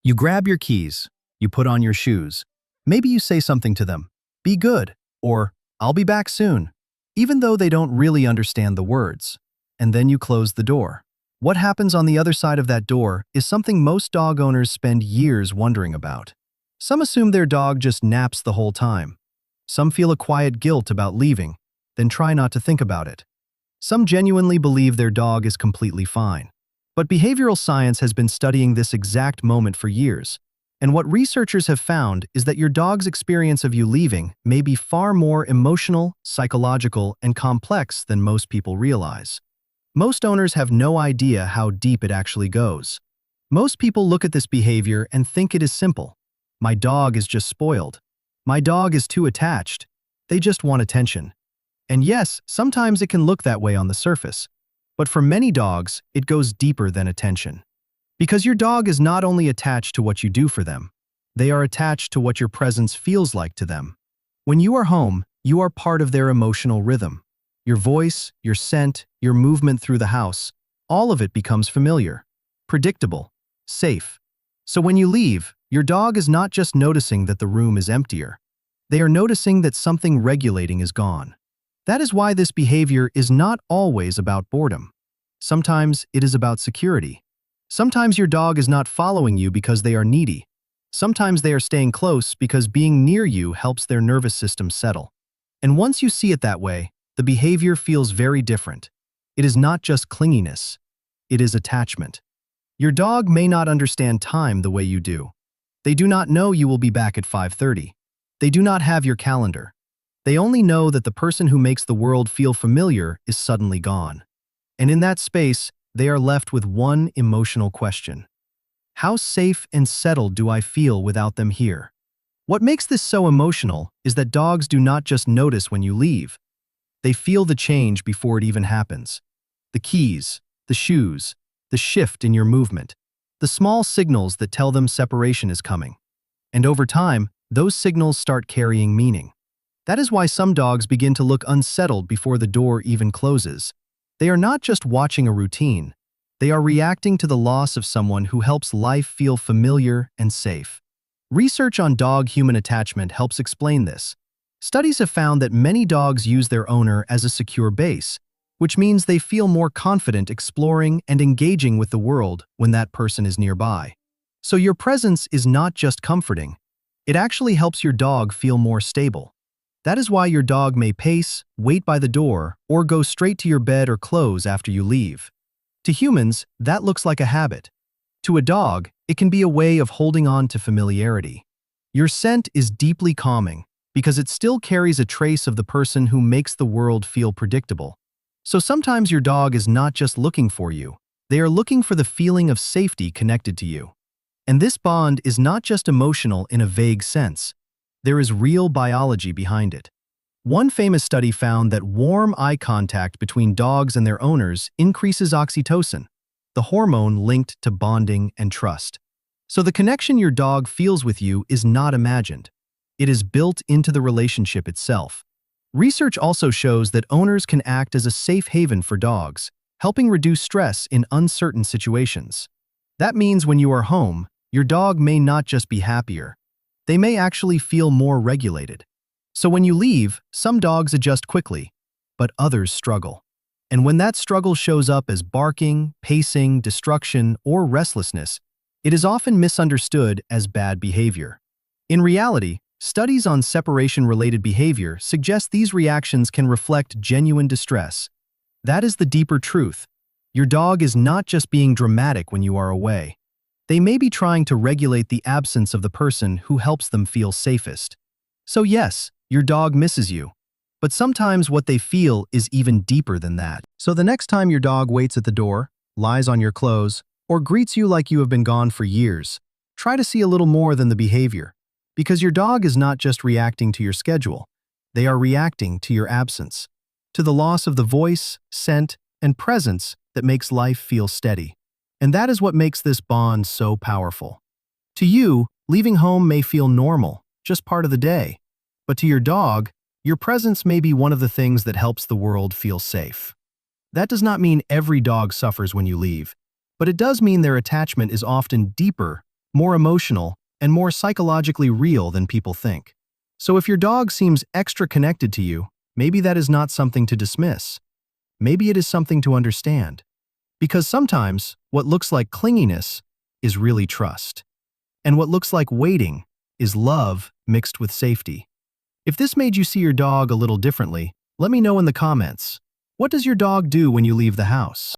You grab your keys, you put on your shoes. Maybe you say something to them, "Be good," or "I'll be back soon," even though they don't really understand the words. And then you close the door. What happens on the other side of that door is something most dog owners spend years wondering about. Some assume their dog just naps the whole time. Some feel a quiet guilt about leaving, then try not to think about it. Some genuinely believe their dog is completely fine. But behavioral science has been studying this exact moment for years, and what researchers have found is that your dog's experience of you leaving may be far more emotional, psychological, and complex than most people realize. Most owners have no idea how deep it actually goes. Most people look at this behavior and think it is simple. My dog is just spoiled. My dog is too attached. They just want attention. And yes, sometimes it can look that way on the surface. But for many dogs, it goes deeper than attention. Because your dog is not only attached to what you do for them, they are attached to what your presence feels like to them. When you are home, you are part of their emotional rhythm. Your voice, your scent, your movement through the house, all of it becomes familiar, predictable, safe. So when you leave, your dog is not just noticing that the room is emptier. They are noticing that something regulating is gone. That is why this behavior is not always about boredom. Sometimes it is about security. Sometimes your dog is not following you because they are needy. Sometimes they are staying close because being near you helps their nervous system settle. And once you see it that way, the behavior feels very different. It is not just clinginess. It is attachment. Your dog may not understand time the way you do. They do not know you will be back at 5:30. They do not have your calendar. They only know that the person who makes the world feel familiar is suddenly gone. And in that space, they are left with one emotional question. How safe and settled do I feel without them here? What makes this so emotional is that dogs do not just notice when you leave. They feel the change before it even happens. The keys, the shoes, the shift in your movement, the small signals that tell them separation is coming. And over time, those signals start carrying meaning. That is why some dogs begin to look unsettled before the door even closes. They are not just watching a routine. They are reacting to the loss of someone who helps life feel familiar and safe. Research on dog-human attachment helps explain this. Studies have found that many dogs use their owner as a secure base, which means they feel more confident exploring and engaging with the world when that person is nearby. So your presence is not just comforting. It actually helps your dog feel more stable. That is why your dog may pace, wait by the door, or go straight to your bed or clothes after you leave. To humans, that looks like a habit. To a dog, it can be a way of holding on to familiarity. Your scent is deeply calming because it still carries a trace of the person who makes the world feel predictable. So sometimes your dog is not just looking for you. They are looking for the feeling of safety connected to you. And this bond is not just emotional in a vague sense. There is real biology behind it. One famous study found that warm eye contact between dogs and their owners increases oxytocin, the hormone linked to bonding and trust. So the connection your dog feels with you is not imagined. It is built into the relationship itself. Research also shows that owners can act as a safe haven for dogs, helping reduce stress in uncertain situations. That means when you are home, your dog may not just be happier. They may actually feel more regulated. So when you leave, some dogs adjust quickly, but others struggle. And when that struggle shows up as barking, pacing, destruction, or restlessness, it is often misunderstood as bad behavior. In reality, studies on separation-related behavior suggest these reactions can reflect genuine distress. That is the deeper truth. Your dog is not just being dramatic when you are away. They may be trying to regulate the absence of the person who helps them feel safest. So yes, your dog misses you. But sometimes what they feel is even deeper than that. So the next time your dog waits at the door, lies on your clothes, or greets you like you have been gone for years, try to see a little more than the behavior. Because your dog is not just reacting to your schedule. They are reacting to your absence, to the loss of the voice, scent, and presence that makes life feel steady. And that is what makes this bond so powerful. To you, leaving home may feel normal, just part of the day. But to your dog, your presence may be one of the things that helps the world feel safe. That does not mean every dog suffers when you leave, but it does mean their attachment is often deeper more emotional, and more psychologically real than people think. So if your dog seems extra connected to you, maybe that is not something to dismiss. Maybe it is something to understand. Because sometimes, what looks like clinginess is really trust. And what looks like waiting is love mixed with safety. If this made you see your dog a little differently, let me know in the comments. What does your dog do when you leave the house?